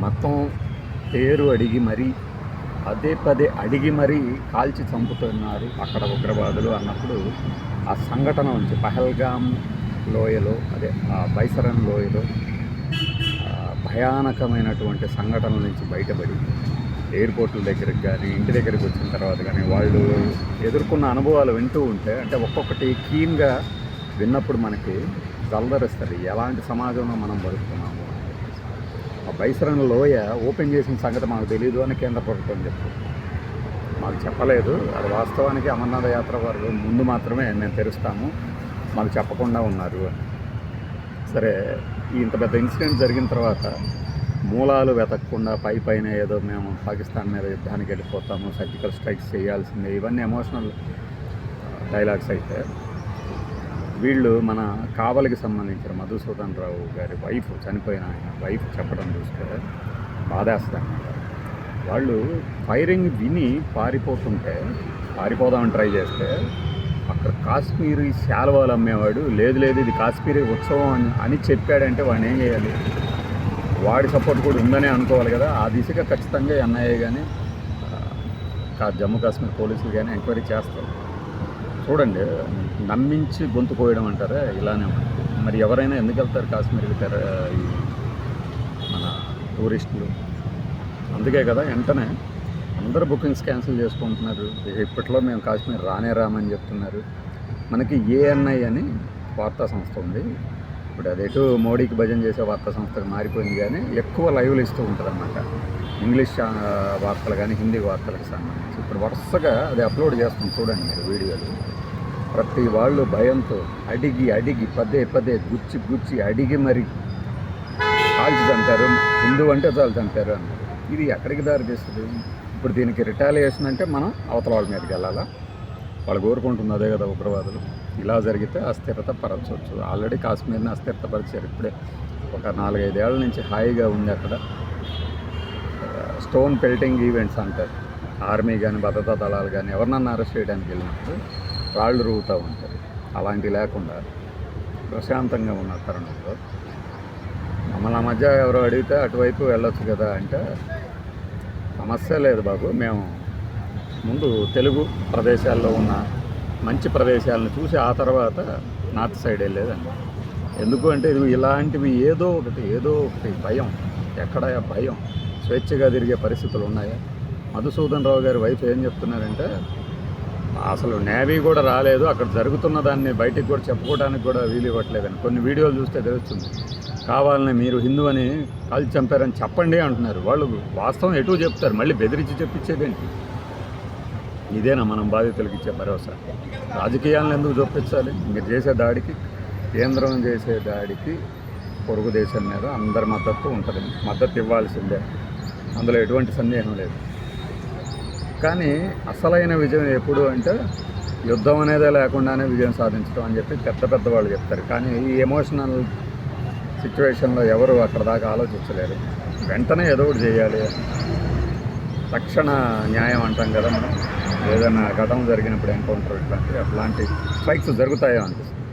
మొత్తం పేరు అడిగి మరీ పదే పదే అడిగి మరీ కాల్చి చంపుతున్నారు అక్కడ ఉగ్రవాదులు అన్నప్పుడు ఆ సంఘటన నుంచి పహల్గామ్ లోయలో ఆ బైసరన్ లోయలో భయానకమైనటువంటి సంఘటనల నుంచి బయటపడి ఎయిర్పోర్ట్ల దగ్గరికి కానీ ఇంటి దగ్గరికి వచ్చిన తర్వాత కానీ వాళ్ళు ఎదుర్కొన్న అనుభవాలు వింటూ ఉంటే అంటే ఒక్కొక్కటి క్లీన్గా విన్నప్పుడు మనకి జలదరిస్తుంది ఎలాంటి సమాజంలో మనం బతుకుతున్నాము. ఆ బైసరన్ లోయ ఓపెన్ చేసిన సంగతి మాకు తెలియదు అని కేంద్ర ప్రభుత్వం చెప్తుంది. మాకు చెప్పలేదు, అది వాస్తవానికి అమర్నాథ యాత్ర వారు ముందు మాత్రమే మేము తెరుస్తాము, మాకు చెప్పకుండా ఉన్నారు అని. సరే, ఇంత పెద్ద ఇన్సిడెంట్ జరిగిన తర్వాత మూలాలు వెతకకుండా పైన ఏదో మేము పాకిస్తాన్ మీద యుద్ధానికి వెళ్ళిపోతాము, సర్జికల్ స్ట్రైక్స్ చేయాల్సిందే, ఇవన్నీ ఎమోషనల్ డైలాగ్స్ అయితే వీళ్ళు మన కావలికి సంబంధించిన మధుసూదన్ రావు గారి వైఫ్ చనిపోయిన వైఫ్ చెప్పడం చూస్తే బాధేస్తారన్నమాట. వాళ్ళు ఫైరింగ్ విని పారిపోదామని ట్రై చేస్తే అక్కడ కాశ్మీరీ శాల్వాలు అమ్మేవాడు లేదు ఇది కాశ్మీరీ ఉత్సవం అని చెప్పాడంటే వాడిని ఏం చేయాలి? వాడి సపోర్ట్ కూడా ఉందనే అనుకోవాలి కదా. ఆ దిశగా ఖచ్చితంగా ఎన్ఐఏ కానీ జమ్మూ కాశ్మీర్ పోలీసులు కానీ ఎంక్వైరీ చేస్తారు. చూడండి, నమ్మించి గొంతు కోయడం అంటారా, ఇలానే ఉంటుంది. మరి ఎవరైనా ఎందుకు వెళ్తారు కాశ్మీర్కి? మన టూరిస్టులు. అందుకే కదా వెంటనే అందరూ బుకింగ్స్ క్యాన్సిల్ చేసుకుంటున్నారు. ఇప్పట్లో మేము కాశ్మీర్ రామని చెప్తున్నారు. మనకి ఏఎన్ఐ అని వార్తా సంస్థ ఉంది. ఇప్పుడు అది ఎటు మోడీకి భజన చేసే వార్తా సంస్థకు మారిపోయింది, కానీ ఎక్కువ లైవ్లు ఇస్తూ ఉంటుంది అన్నమాట. ఇంగ్లీష్ వార్తలు కానీ హిందీ వార్తలకు సంబంధించి ఇప్పుడు వరుసగా అది అప్లోడ్ చేస్తాం. చూడండి మీరు వీడియోలు. ప్రతి వాళ్ళు భయంతో అడిగి పదే గుచ్చి అడిగి మరి కాల్చి చంపారు. హిందూ అంటే చాలు చంపారు అన్నారు. ఇది ఎక్కడికి దారి తీస్తుంది? ఇప్పుడు దీనికి రిటాలియేషన్ అంటే మనం అవతల వాళ్ళ మీదకి వెళ్ళాలా? వాళ్ళు కోరుకుంటుంది అదే కదా ఉగ్రవాదులు. ఇలా జరిగితే అస్థిరత పరచవచ్చు. ఆల్రెడీ కాశ్మీర్ని అస్థిరతపరిచారు. ఇప్పుడే ఒక 4-5 ఏళ్ల నుంచి హాయిగా ఉంది అక్కడ. స్టోన్ పెల్టింగ్ ఈవెంట్స్ అంటారు. ఆర్మీ కానీ భద్రతా దళాలు కానీ ఎవరినన్నా అరెస్ట్ చేయడానికి వెళ్ళినప్పుడు రాళ్ళు రుగుతూ ఉంటారు. అలాంటివి లేకుండా ప్రశాంతంగా ఉన్న తరుణంలో మమ్మల్ని మధ్య ఎవరో అడిగితే అటువైపు వెళ్ళొచ్చు కదా అంటే సమస్య లేదు బాబు, మేము ముందు తెలుగు ప్రదేశాల్లో ఉన్న మంచి ప్రదేశాలను చూసి ఆ తర్వాత నార్త్ సైడ్ వెళ్ళేదండి. ఎందుకు అంటే ఇది ఇలాంటివి ఏదో ఒకటి భయం. ఎక్కడ భయం? స్వేచ్ఛగా తిరిగే పరిస్థితులు ఉన్నాయా? మధుసూదన్ రావు గారి వైఫ్ ఏం చెప్తున్నారంటే అసలు నేవీ కూడా రాలేదు, అక్కడ జరుగుతున్న దాన్ని బయటికి కూడా చెప్పుకోవడానికి కూడా వీలు ఇవ్వట్లేదని. కొన్ని వీడియోలు చూస్తే తెలుస్తుంది. కావాలని మీరు హిందూ అని కాల్చి చంపారని చెప్పండి అంటున్నారు. వాళ్ళు వాస్తవం ఎటు చెప్తారు, మళ్ళీ బెదిరించి చెప్పించేదేంటి? ఇదేనా మనం బాధితులకు ఇచ్చే భరోసా? రాజకీయాలను ఎందుకు చూపించాలి? మీరు చేసే దాడికి, కేంద్రం చేసే దాడికి పొరుగు దేశం మీద అందరి మద్దతు ఉంటుంది. మద్దతు ఇవ్వాల్సిందే, అందులో ఎటువంటి సందేహం లేదు. కానీ అసలైన విజయం ఎప్పుడు అంటే యుద్ధం అనేదే లేకుండానే విజయం సాధించడం అని చెప్పి పెద్ద వాళ్ళు చెప్తారు. కానీ ఈ ఎమోషనల్ సిచ్యువేషన్లో ఎవరు అక్కడ దాకా ఆలోచించలేరు. వెంటనే ఏదో ఒకటి చేయాలి. తక్షణ న్యాయం అంటాం కదా మనం. ఏదైనా ఘటన జరిగినప్పుడు ఎన్కౌంటర్ అట్లాంటి స్ట్రైక్స్ జరుగుతాయో అనిపిస్తుంది.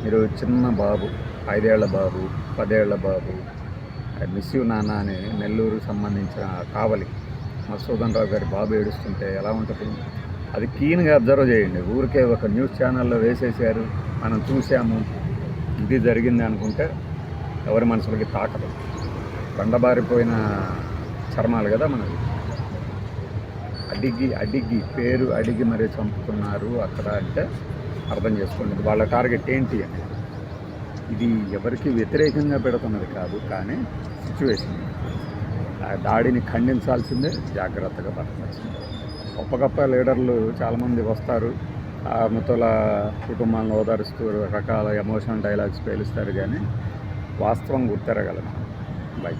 మీరు చిన్న బాబు, 5 ఏళ్ల బాబు, 10 ఏళ్ల బాబు, మిస్ యూ నాన్న అని నెల్లూరుకు సంబంధించిన కావలి మధుసూదన్ రావు గారి బాబు ఏడుస్తుంటే ఎలా ఉంటుంది? అది క్లీన్గా అబ్జర్వ్ చేయండి. ఊరికే ఒక న్యూస్ ఛానల్లో వేసేసారు, మనం చూసాము, ఇది జరిగింది అనుకుంటే ఎవరి మనసులకి తాకదు. బండబారిపోయిన చర్మాలు కదా మనది. అడిగి పేరు అడిగి మరీ చంపుతున్నారు అక్కడ అంటే అర్థం చేసుకోండి వాళ్ళ టార్గెట్ ఏంటి అని. ఇది ఎవరికి వ్యతిరేకంగా పెడుతున్నది కాదు, కానీ సిచ్యువేషన్. ఆ దాడిని ఖండించాల్సిందే, జాగ్రత్తగా బతకాల్సిందే. గొప్ప లీడర్లు చాలామంది వస్తారు, మృతుల కుటుంబాలను ఓదారుస్తూ రకరకాల ఎమోషనల్ డైలాగ్స్ పేలుస్తారు, కానీ వాస్తవం గుర్తెరగలరు. బై.